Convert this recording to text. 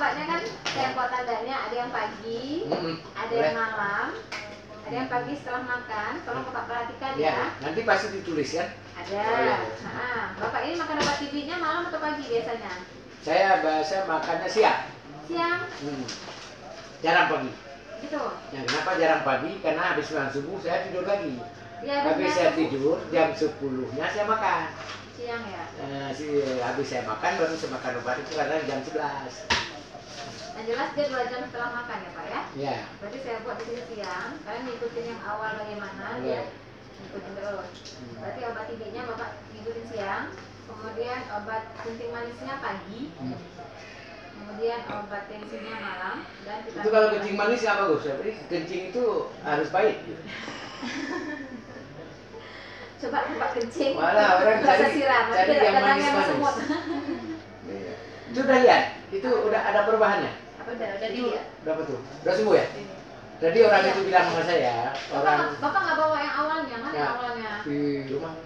bapaknya kan saya buat tandanya, ada yang pagi, ada yang malam, ada yang pagi setelah makan. Tolong bapak perhatikan ya. Nanti pasti ditulis kan? Ada. Bapak ini makan obat TB-nya malam atau pagi biasanya? Saya biasa makannya siang. Siang? Jarang pagi. Gitu. Ya, kenapa jarang pagi? Karena habis makan subuh saya tidur lagi. Ya, habis saya tidur jam 10-nya saya makan. Siang ya? Habis saya makan baru saya makan obat itu karena jam 11. Yang jelas dia 2 jam setelah makan ya Pak ya? Iya. Berarti saya buat di sini siang. Kalian ngikutin yang awal bagaimana ya? Ngikutin terus. Berarti obat TB-nya Bapak ngikutin siang. Kemudian obat kencing manisnya pagi. Kemudian obat tensinya malam. Dan itu kalau kencing manis nggak bagus. Tapi kencing itu harus pahit. Coba Bapak kencing. Malah orang cari yang manis-manis. Sudah lihat? Itu udah ada perubahannya? Udah dilihat. Berapa tuh? Udah sembuh ya? Jadi orang itu bilang sama saya, Bapak nggak bawa yang awalnya, mana awalnya? Di rumah.